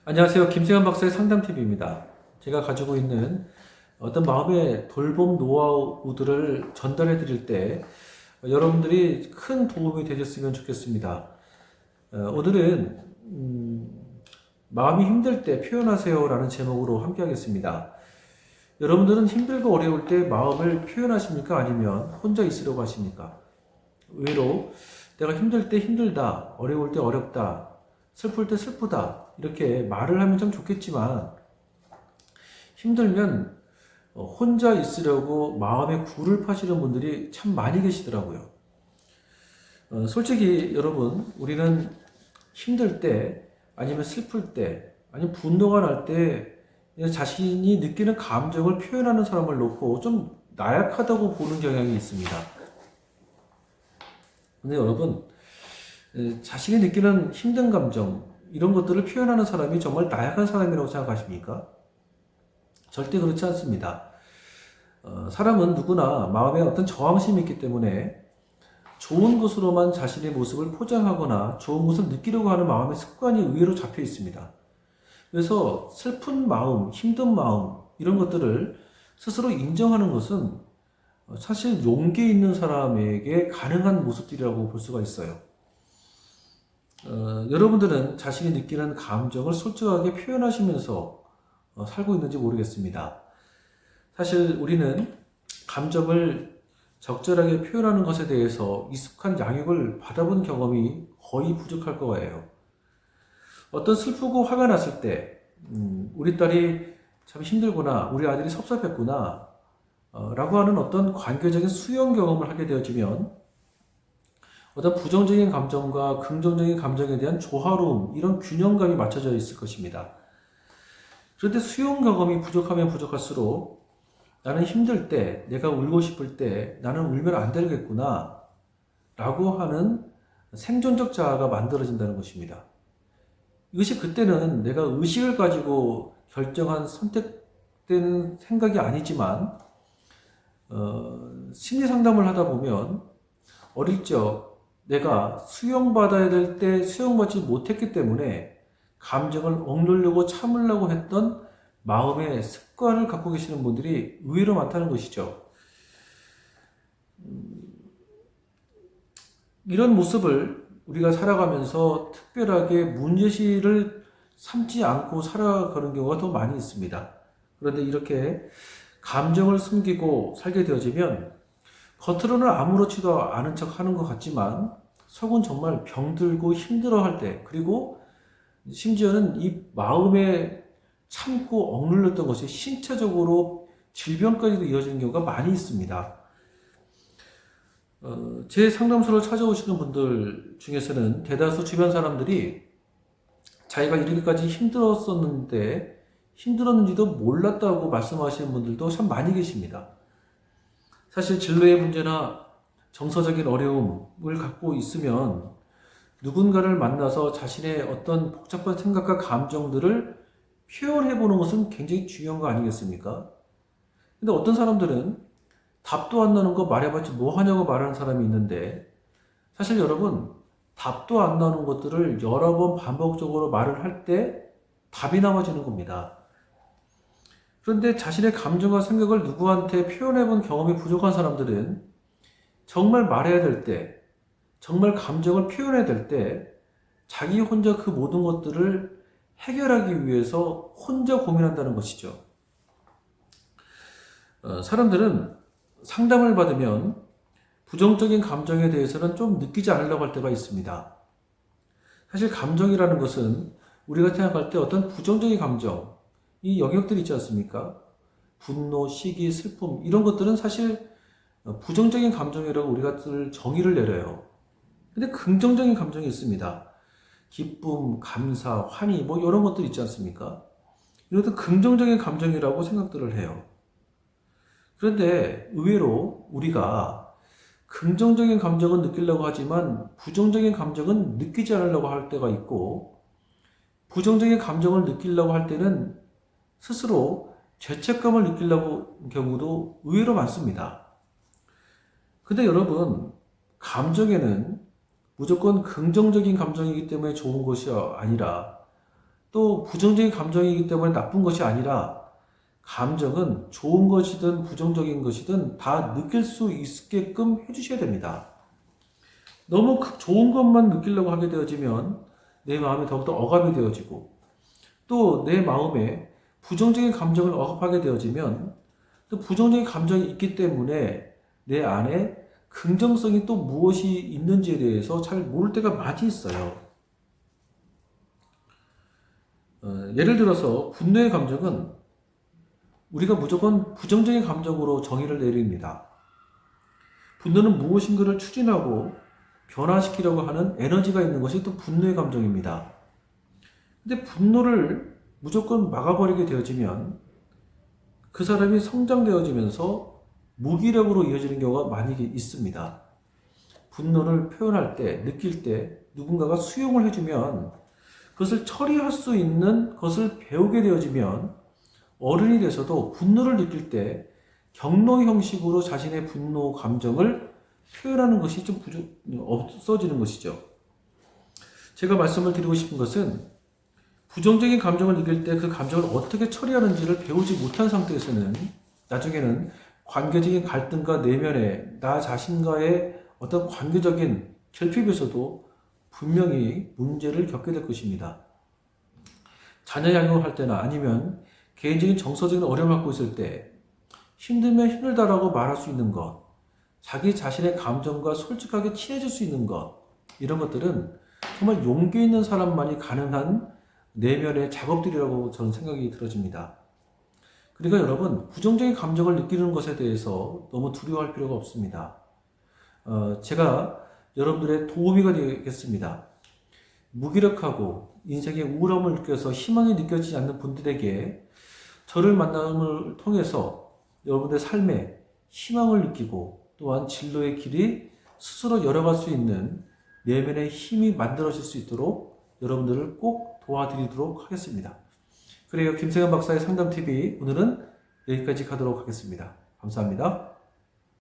안녕하세요. 김승현 박사의 상담TV입니다. 제가 가지고 있는 어떤 마음의 돌봄 노하우들을 전달해 드릴 때 여러분들이 큰 도움이 되셨으면 좋겠습니다. 오늘은 마음이 힘들 때 표현하세요 라는 제목으로 함께 하겠습니다. 여러분들은 힘들고 어려울 때 마음을 표현하십니까? 아니면 혼자 있으려고 하십니까? 의외로 내가 힘들 때 힘들다, 어려울 때 어렵다, 슬플 때 슬프다 이렇게 말을 하면 참 좋겠지만 힘들면 혼자 있으려고 마음에 굴을 파시는 분들이 참 많이 계시더라고요. 솔직히 여러분, 우리는 힘들 때 아니면 슬플 때 아니면 분노가 날 때 자신이 느끼는 감정을 표현하는 사람을 놓고 좀 나약하다고 보는 경향이 있습니다. 근데 여러분, 자신이 느끼는 힘든 감정 이런 것들을 표현하는 사람이 정말 나약한 사람이라고 생각하십니까? 절대 그렇지 않습니다. 사람은 누구나 마음에 어떤 저항심이 있기 때문에 좋은 것으로만 자신의 모습을 포장하거나 좋은 것을 느끼려고 하는 마음의 습관이 의외로 잡혀 있습니다. 그래서 슬픈 마음, 힘든 마음 이런 것들을 스스로 인정하는 것은 사실 용기 있는 사람에게 가능한 모습들이라고 볼 수가 있어요. 여러분들은 자신이 느끼는 감정을 솔직하게 표현하시면서 살고 있는지 모르겠습니다. 사실 우리는 감정을 적절하게 표현하는 것에 대해서 익숙한 양육을 받아본 경험이 거의 부족할 거예요. 어떤 슬프고 화가 났을 때, 우리 딸이 참 힘들구나, 우리 아들이 섭섭했구나, 라고 하는 어떤 관계적인 수용 경험을 하게 되어지면 어떤 부정적인 감정과 긍정적인 감정에 대한 조화로움, 이런 균형감이 맞춰져 있을 것입니다. 그런데 수용 경험이 부족하면 부족할수록 나는 힘들 때, 내가 울고 싶을 때 나는 울면 안 되겠구나 라고 하는 생존적 자아가 만들어진다는 것입니다. 이것이 그때는 내가 의식을 가지고 결정한 선택된 생각이 아니지만 심리 상담을 하다 보면 어릴 적 내가 수용받아야 될 때 수용받지 못했기 때문에 감정을 억누르려고 참으려고 했던 마음의 습관을 갖고 계시는 분들이 의외로 많다는 것이죠. 이런 모습을 우리가 살아가면서 특별하게 문제시를 삼지 않고 살아가는 경우가 더 많이 있습니다. 그런데 이렇게 감정을 숨기고 살게 되어지면 겉으로는 아무렇지도 않은 척 하는 것 같지만 속은 정말 병들고 힘들어 할 때, 그리고 심지어는 이 마음에 참고 억눌렸던 것이 신체적으로 질병까지도 이어지는 경우가 많이 있습니다. 제 상담소를 찾아오시는 분들 중에서는 대다수 주변 사람들이 자기가 이렇게까지 힘들었었는데 힘들었는지도 몰랐다고 말씀하시는 분들도 참 많이 계십니다. 사실 진로의 문제나 정서적인 어려움을 갖고 있으면 누군가를 만나서 자신의 어떤 복잡한 생각과 감정들을 표현해보는 것은 굉장히 중요한 거 아니겠습니까? 근데 어떤 사람들은 답도 안 나는 거 말해봤지 뭐 하냐고 말하는 사람이 있는데, 사실 여러분, 답도 안 나오는 것들을 여러 번 반복적으로 말을 할 때 답이 나와지는 겁니다. 그런데 자신의 감정과 생각을 누구한테 표현해본 경험이 부족한 사람들은 정말 말해야 될 때, 정말 감정을 표현해야 될 때 자기 혼자 그 모든 것들을 해결하기 위해서 혼자 고민한다는 것이죠. 사람들은 상담을 받으면 부정적인 감정에 대해서는 좀 느끼지 않으려고 할 때가 있습니다. 사실 감정이라는 것은 우리가 생각할 때 어떤 부정적인 감정, 이 영역들이 있지 않습니까? 분노, 시기, 슬픔 이런 것들은 사실 부정적인 감정이라고 우리가 정의를 내려요. 근데 긍정적인 감정이 있습니다. 기쁨, 감사, 환희 뭐 이런 것들 있지 않습니까? 이것도 긍정적인 감정이라고 생각들을 해요. 그런데 의외로 우리가 긍정적인 감정은 느끼려고 하지만 부정적인 감정은 느끼지 않으려고 할 때가 있고, 부정적인 감정을 느끼려고 할 때는 스스로 죄책감을 느끼려고 하는 경우도 의외로 많습니다. 근데 여러분, 감정에는 무조건 긍정적인 감정이기 때문에 좋은 것이 아니라 또 부정적인 감정이기 때문에 나쁜 것이 아니라 감정은 좋은 것이든 부정적인 것이든 다 느낄 수 있게끔 해주셔야 됩니다. 너무 좋은 것만 느끼려고 하게 되어지면 내 마음이 더욱더 억압이 되어지고 또 내 마음에 부정적인 감정을 억압하게 되어지면 또 부정적인 감정이 있기 때문에 내 안에 긍정성이 또 무엇이 있는지에 대해서 잘 모를 때가 많이 있어요. 예를 들어서 분노의 감정은 우리가 무조건 부정적인 감정으로 정의를 내립니다. 분노는 무엇인가를 추진하고 변화시키려고 하는 에너지가 있는 것이 또 분노의 감정입니다. 근데 분노를 무조건 막아버리게 되어지면 그 사람이 성장되어지면서 무기력으로 이어지는 경우가 많이 있습니다. 분노를 표현할 때, 느낄 때 누군가가 수용을 해주면 그것을 처리할 수 있는 것을 배우게 되어지면 어른이 돼서도 분노를 느낄 때 경로 형식으로 자신의 분노 감정을 표현하는 것이 좀 없어지는 것이죠. 제가 말씀을 드리고 싶은 것은 부정적인 감정을 느낄 때 그 감정을 어떻게 처리하는지를 배우지 못한 상태에서는 나중에는 관계적인 갈등과 내면의 나 자신과의 어떤 관계적인 결핍에서도 분명히 문제를 겪게 될 것입니다. 자녀 양육을 할 때나 아니면 개인적인 정서적인 어려움을 갖고 있을 때 힘들면 힘들다라고 말할 수 있는 것, 자기 자신의 감정과 솔직하게 친해질 수 있는 것, 이런 것들은 정말 용기 있는 사람만이 가능한 내면의 작업들이라고 저는 생각이 들어집니다. 그러니까 여러분, 부정적인 감정을 느끼는 것에 대해서 너무 두려워할 필요가 없습니다. 제가 여러분들의 도움이 되겠습니다. 무기력하고 인생의 우울함을 느껴서 희망이 느껴지지 않는 분들에게 저를 만남을 통해서 여러분들의 삶에 희망을 느끼고 또한 진로의 길이 스스로 열어갈 수 있는 내면의 힘이 만들어질 수 있도록 여러분들을 꼭 도와드리도록 하겠습니다. 그래요. 김세현 박사의 상담TV 오늘은 여기까지 가도록 하겠습니다. 감사합니다.